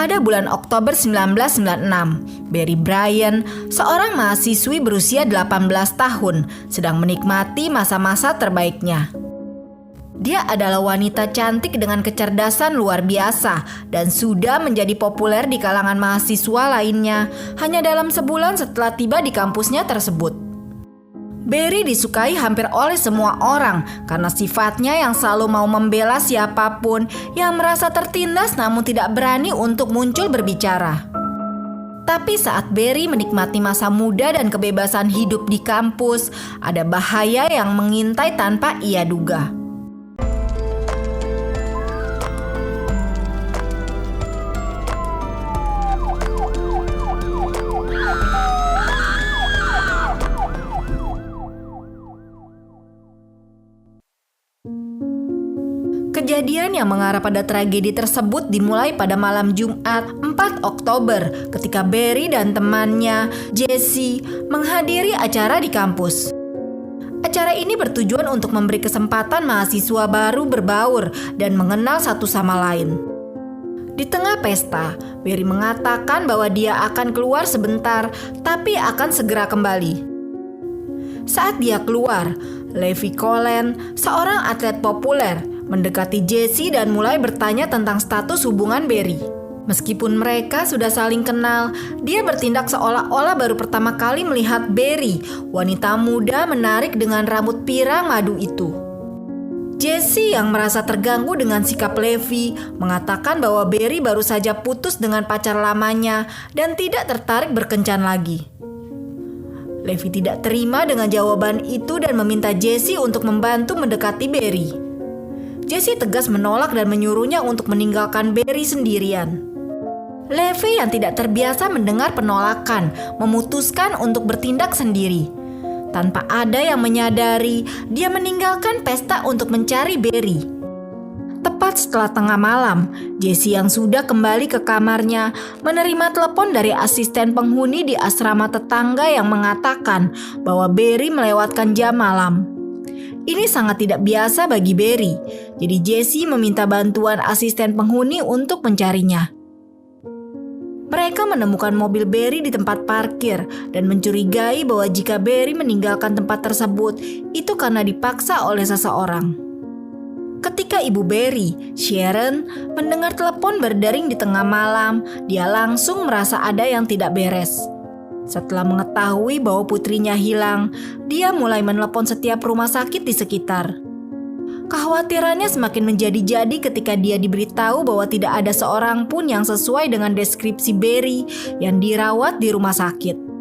Pada bulan Oktober 1996, Barry Bryant, seorang mahasiswi berusia 18 tahun, sedang menikmati masa-masa terbaiknya. Dia adalah wanita cantik dengan kecerdasan luar biasa dan sudah menjadi populer di kalangan mahasiswa lainnya hanya dalam sebulan setelah tiba di kampusnya tersebut. Barry disukai hampir oleh semua orang karena sifatnya yang selalu mau membela siapapun yang merasa tertindas namun tidak berani untuk muncul berbicara. Tapi saat Barry menikmati masa muda dan kebebasan hidup di kampus, ada bahaya yang mengintai tanpa ia duga. Kejadian yang mengarah pada tragedi tersebut dimulai pada malam Jumat 4 Oktober ketika Barry dan temannya Jesse menghadiri acara di kampus. Acara ini bertujuan untuk memberi kesempatan mahasiswa baru berbaur dan mengenal satu sama lain. Di tengah pesta, Barry mengatakan bahwa dia akan keluar sebentar tapi akan segera kembali. Saat dia keluar, Levi Collen, seorang atlet populer, mendekati Jesse dan mulai bertanya tentang status hubungan Barry. Meskipun mereka sudah saling kenal, dia bertindak seolah-olah baru pertama kali melihat Barry, wanita muda menarik dengan rambut pirang madu itu. Jesse yang merasa terganggu dengan sikap Levi mengatakan bahwa Barry baru saja putus dengan pacar lamanya dan tidak tertarik berkencan lagi. Levi tidak terima dengan jawaban itu dan meminta Jesse untuk membantu mendekati Barry. Jesse tegas menolak dan menyuruhnya untuk meninggalkan Barry sendirian. Levi yang tidak terbiasa mendengar penolakan memutuskan untuk bertindak sendiri. Tanpa ada yang menyadari, dia meninggalkan pesta untuk mencari Barry. Tepat setelah tengah malam, Jesse yang sudah kembali ke kamarnya menerima telepon dari asisten penghuni di asrama tetangga yang mengatakan bahwa Barry melewatkan jam malam. Ini sangat tidak biasa bagi Barry, jadi Jesse meminta bantuan asisten penghuni untuk mencarinya. Mereka menemukan mobil Barry di tempat parkir dan mencurigai bahwa jika Barry meninggalkan tempat tersebut, itu karena dipaksa oleh seseorang. Ketika ibu Barry, Sharon, mendengar telepon berdering di tengah malam, dia langsung merasa ada yang tidak beres. Setelah mengetahui bahwa putrinya hilang, dia mulai menelepon setiap rumah sakit di sekitar. Kekhawatirannya semakin menjadi-jadi ketika dia diberitahu bahwa tidak ada seorang pun yang sesuai dengan deskripsi Barry yang dirawat di rumah sakit.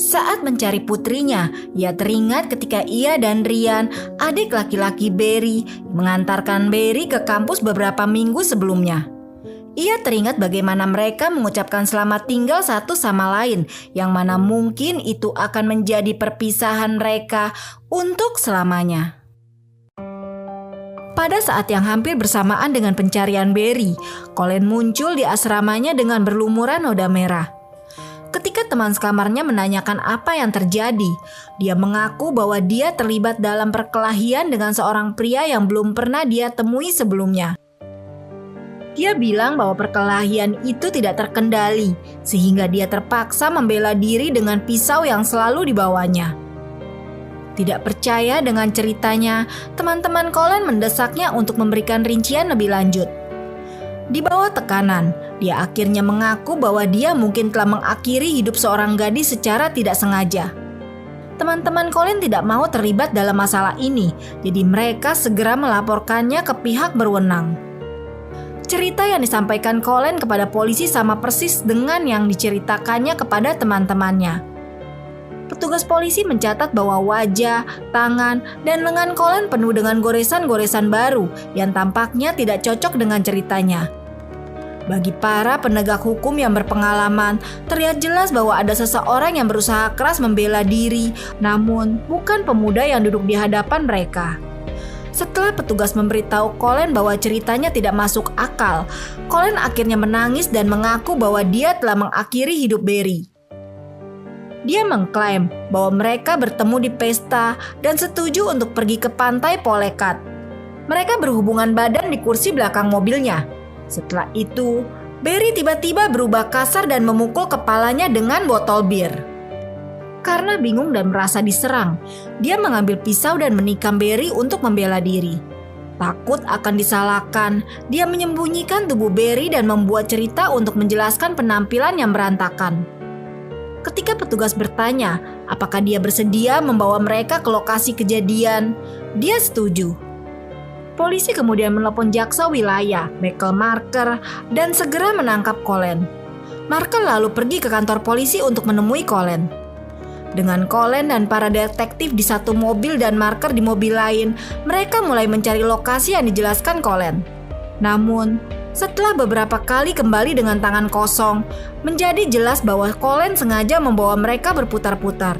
Saat mencari putrinya, ia teringat ketika ia dan Ryan, adik laki-laki Barry, mengantarkan Barry ke kampus beberapa minggu sebelumnya. Ia teringat bagaimana mereka mengucapkan selamat tinggal satu sama lain, yang mana mungkin itu akan menjadi perpisahan mereka untuk selamanya. Pada saat yang hampir bersamaan dengan pencarian Barry, Collen muncul di asramanya dengan berlumuran noda merah. Ketika teman sekamarnya menanyakan apa yang terjadi, dia mengaku bahwa dia terlibat dalam perkelahian dengan seorang pria yang belum pernah dia temui sebelumnya. Dia bilang bahwa perkelahian itu tidak terkendali, sehingga dia terpaksa membela diri dengan pisau yang selalu dibawanya. Tidak percaya dengan ceritanya, teman-teman Collen mendesaknya untuk memberikan rincian lebih lanjut. Di bawah tekanan, dia akhirnya mengaku bahwa dia mungkin telah mengakhiri hidup seorang gadis secara tidak sengaja. Teman-teman Collen tidak mau terlibat dalam masalah ini, jadi mereka segera melaporkannya ke pihak berwenang. Cerita yang disampaikan Collen kepada polisi sama persis dengan yang diceritakannya kepada teman-temannya. Petugas polisi mencatat bahwa wajah, tangan, dan lengan Collen penuh dengan goresan-goresan baru yang tampaknya tidak cocok dengan ceritanya. Bagi para penegak hukum yang berpengalaman, terlihat jelas bahwa ada seseorang yang berusaha keras membela diri, namun bukan pemuda yang duduk di hadapan mereka. Setelah petugas memberitahu Collen bahwa ceritanya tidak masuk akal, Collen akhirnya menangis dan mengaku bahwa dia telah mengakhiri hidup Barry. Dia mengklaim bahwa mereka bertemu di pesta dan setuju untuk pergi ke pantai Polecat. Mereka berhubungan badan di kursi belakang mobilnya. Setelah itu, Barry tiba-tiba berubah kasar dan memukul kepalanya dengan botol bir. Karena bingung dan merasa diserang, dia mengambil pisau dan menikam Barry untuk membela diri. Takut akan disalahkan, dia menyembunyikan tubuh Barry dan membuat cerita untuk menjelaskan penampilan yang berantakan. Ketika petugas bertanya apakah dia bersedia membawa mereka ke lokasi kejadian, dia setuju. Polisi kemudian menelepon jaksa wilayah, Michael Marker, dan segera menangkap Colin. Marker lalu pergi ke kantor polisi untuk menemui Colin. Dengan Colin dan para detektif di satu mobil dan Marker di mobil lain, mereka mulai mencari lokasi yang dijelaskan Colin. Namun, setelah beberapa kali kembali dengan tangan kosong, menjadi jelas bahwa Colin sengaja membawa mereka berputar-putar.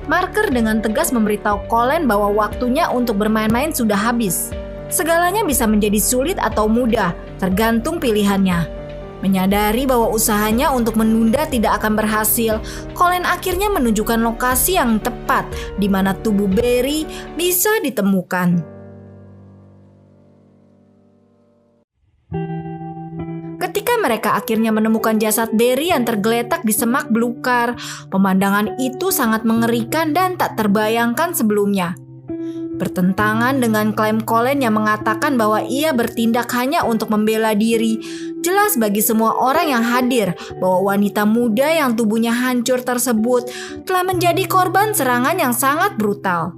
Marker dengan tegas memberitahu Colin bahwa waktunya untuk bermain-main sudah habis. Segalanya bisa menjadi sulit atau mudah, tergantung pilihannya. Menyadari bahwa usahanya untuk menunda tidak akan berhasil, Colin akhirnya menunjukkan lokasi yang tepat di mana tubuh Barry bisa ditemukan. Ketika mereka akhirnya menemukan jasad Barry yang tergeletak di semak belukar, pemandangan itu sangat mengerikan dan tak terbayangkan sebelumnya. Bertentangan dengan klaim Colin yang mengatakan bahwa ia bertindak hanya untuk membela diri, jelas bagi semua orang yang hadir bahwa wanita muda yang tubuhnya hancur tersebut telah menjadi korban serangan yang sangat brutal.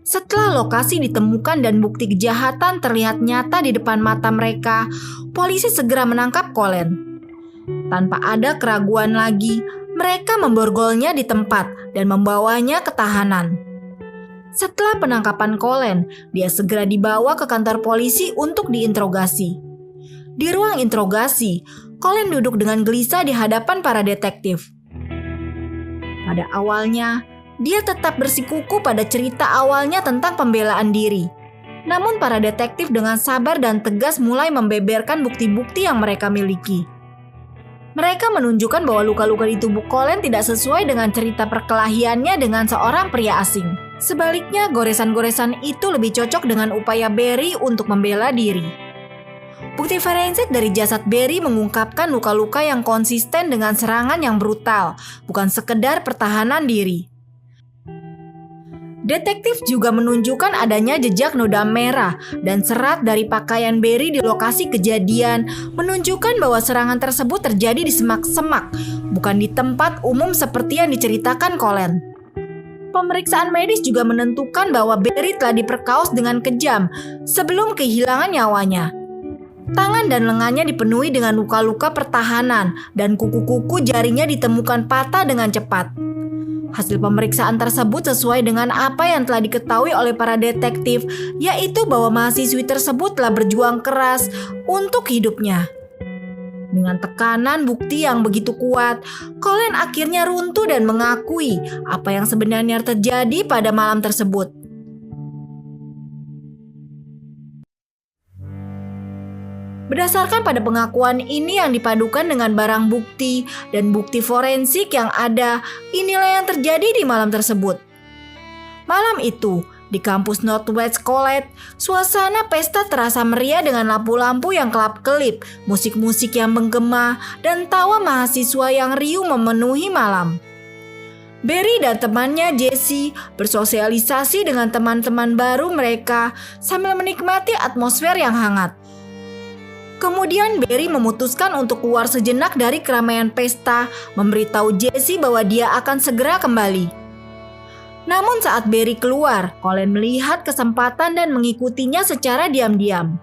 Setelah lokasi ditemukan dan bukti kejahatan terlihat nyata di depan mata mereka, polisi segera menangkap Colin. Tanpa ada keraguan lagi, mereka memborgolnya di tempat dan membawanya ke tahanan. Setelah penangkapan Colin, dia segera dibawa ke kantor polisi untuk diinterogasi. Di ruang interogasi, Colin duduk dengan gelisah di hadapan para detektif. Pada awalnya, dia tetap bersikukuh pada cerita awalnya tentang pembelaan diri. Namun para detektif dengan sabar dan tegas mulai membeberkan bukti-bukti yang mereka miliki. Mereka menunjukkan bahwa luka-luka di tubuh Colin tidak sesuai dengan cerita perkelahiannya dengan seorang pria asing. Sebaliknya, goresan-goresan itu lebih cocok dengan upaya Barry untuk membela diri. Bukti forensik dari jasad Barry mengungkapkan luka-luka yang konsisten dengan serangan yang brutal, bukan sekedar pertahanan diri. Detektif juga menunjukkan adanya jejak noda merah dan serat dari pakaian Barry di lokasi kejadian, menunjukkan bahwa serangan tersebut terjadi di semak-semak, bukan di tempat umum seperti yang diceritakan Colin. Pemeriksaan medis juga menentukan bahwa Barry telah diperkaos dengan kejam sebelum kehilangan nyawanya. Tangan dan lengannya dipenuhi dengan luka-luka pertahanan dan kuku-kuku jarinya ditemukan patah dengan cepat. Hasil pemeriksaan tersebut sesuai dengan apa yang telah diketahui oleh para detektif, yaitu bahwa mahasiswi tersebut telah berjuang keras untuk hidupnya. Dengan tekanan bukti yang begitu kuat, Colin akhirnya runtuh dan mengakui apa yang sebenarnya terjadi pada malam tersebut. Berdasarkan pada pengakuan ini yang dipadukan dengan barang bukti dan bukti forensik yang ada, inilah yang terjadi di malam tersebut. Malam itu, di kampus Northwest College, suasana pesta terasa meriah dengan lampu-lampu yang kelap-kelip, musik-musik yang menggema, dan tawa mahasiswa yang riuh memenuhi malam. Barry dan temannya Jesse bersosialisasi dengan teman-teman baru mereka sambil menikmati atmosfer yang hangat. Kemudian Barry memutuskan untuk keluar sejenak dari keramaian pesta, memberitahu Jesse bahwa dia akan segera kembali. Namun saat Barry keluar, Colin melihat kesempatan dan mengikutinya secara diam-diam.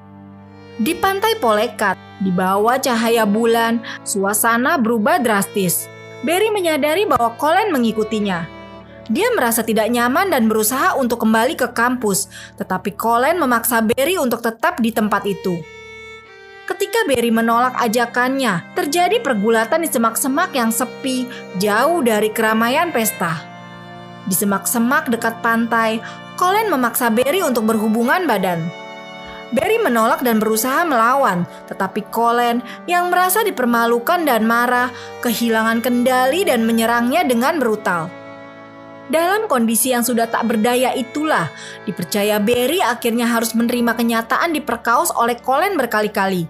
Di pantai Polecat, di bawah cahaya bulan, suasana berubah drastis. Barry menyadari bahwa Colin mengikutinya. Dia merasa tidak nyaman dan berusaha untuk kembali ke kampus, tetapi Colin memaksa Barry untuk tetap di tempat itu. Ketika Barry menolak ajakannya, terjadi pergulatan di semak-semak yang sepi, jauh dari keramaian pesta. Di semak-semak dekat pantai, Colin memaksa Barry untuk berhubungan badan. Barry menolak dan berusaha melawan, tetapi Colin yang merasa dipermalukan dan marah, kehilangan kendali dan menyerangnya dengan brutal. Dalam kondisi yang sudah tak berdaya itulah, dipercaya Barry akhirnya harus menerima kenyataan diperkaos oleh Colin berkali-kali.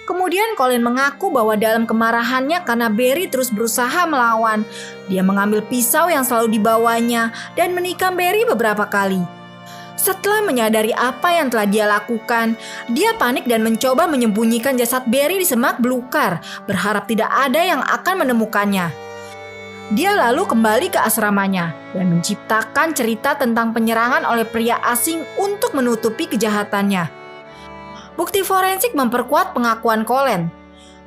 Kemudian Colin mengaku bahwa dalam kemarahannya karena Barry terus berusaha melawan, dia mengambil pisau yang selalu dibawanya dan menikam Barry beberapa kali. Setelah menyadari apa yang telah dia lakukan, dia panik dan mencoba menyembunyikan jasad Barry di semak belukar, berharap tidak ada yang akan menemukannya. Dia lalu kembali ke asramanya dan menciptakan cerita tentang penyerangan oleh pria asing untuk menutupi kejahatannya. Bukti forensik memperkuat pengakuan Colin.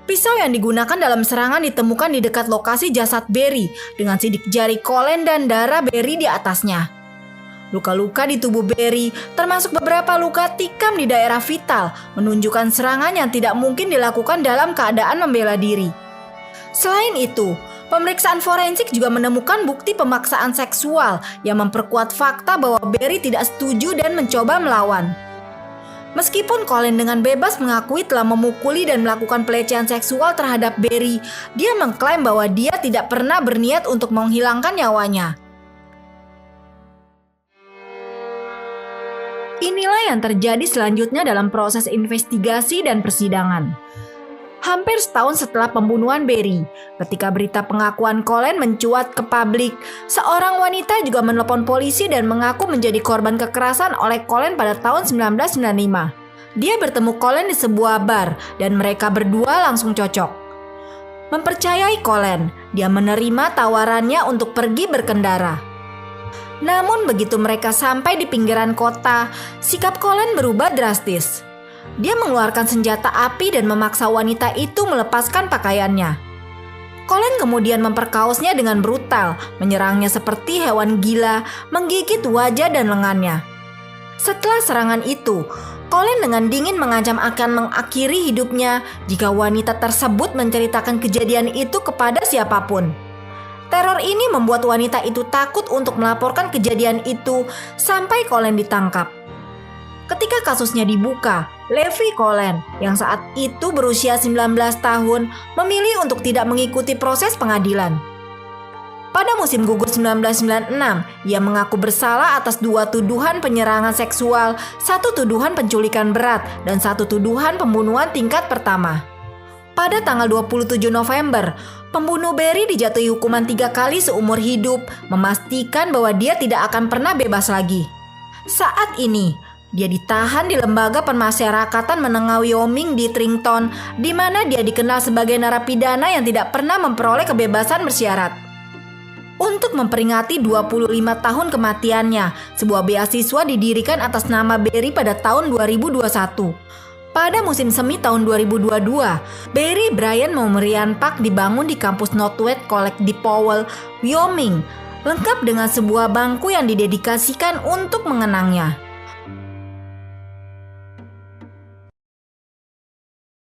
Pisau yang digunakan dalam serangan ditemukan di dekat lokasi jasad Barry dengan sidik jari Colin dan darah Barry di atasnya. Luka-luka di tubuh Barry, termasuk beberapa luka tikam di daerah vital, menunjukkan serangan yang tidak mungkin dilakukan dalam keadaan membela diri. Selain itu, pemeriksaan forensik juga menemukan bukti pemaksaan seksual yang memperkuat fakta bahwa Barry tidak setuju dan mencoba melawan. Meskipun Colin dengan bebas mengakui telah memukuli dan melakukan pelecehan seksual terhadap Barry, dia mengklaim bahwa dia tidak pernah berniat untuk menghilangkan nyawanya. Inilah yang terjadi selanjutnya dalam proses investigasi dan persidangan. Hampir setahun setelah pembunuhan Barry, ketika berita pengakuan Colin mencuat ke publik, seorang wanita juga menelpon polisi dan mengaku menjadi korban kekerasan oleh Colin pada tahun 1995. Dia bertemu Colin di sebuah bar dan mereka berdua langsung cocok. Mempercayai Colin, dia menerima tawarannya untuk pergi berkendara. Namun begitu mereka sampai di pinggiran kota, sikap Colin berubah drastis. Dia mengeluarkan senjata api dan memaksa wanita itu melepaskan pakaiannya. Colin kemudian memperkaosnya dengan brutal, menyerangnya seperti hewan gila, menggigit wajah dan lengannya. Setelah serangan itu, Colin dengan dingin mengancam akan mengakhiri hidupnya jika wanita tersebut menceritakan kejadian itu kepada siapapun. Teror ini membuat wanita itu takut untuk melaporkan kejadian itu sampai Colin ditangkap. Ketika kasusnya dibuka, Levi Colin yang saat itu berusia 19 tahun memilih untuk tidak mengikuti proses pengadilan. Pada musim gugur 1996, ia mengaku bersalah atas 2 tuduhan penyerangan seksual, 1 tuduhan penculikan berat, dan 1 tuduhan pembunuhan tingkat pertama. Pada tanggal 27 November, pembunuh Barry dijatuhi hukuman 3 kali seumur hidup, memastikan bahwa dia tidak akan pernah bebas lagi. Saat ini, dia ditahan di lembaga pemasyarakatan menengah Wyoming di Trenton, di mana dia dikenal sebagai narapidana yang tidak pernah memperoleh kebebasan bersyarat. Untuk memperingati 25 tahun kematiannya, sebuah beasiswa didirikan atas nama Barry pada tahun 2021. Pada musim semi tahun 2022, Barry Bryant Memorial Park dibangun di kampus Northwest College di Powell, Wyoming, lengkap dengan sebuah bangku yang didedikasikan untuk mengenangnya.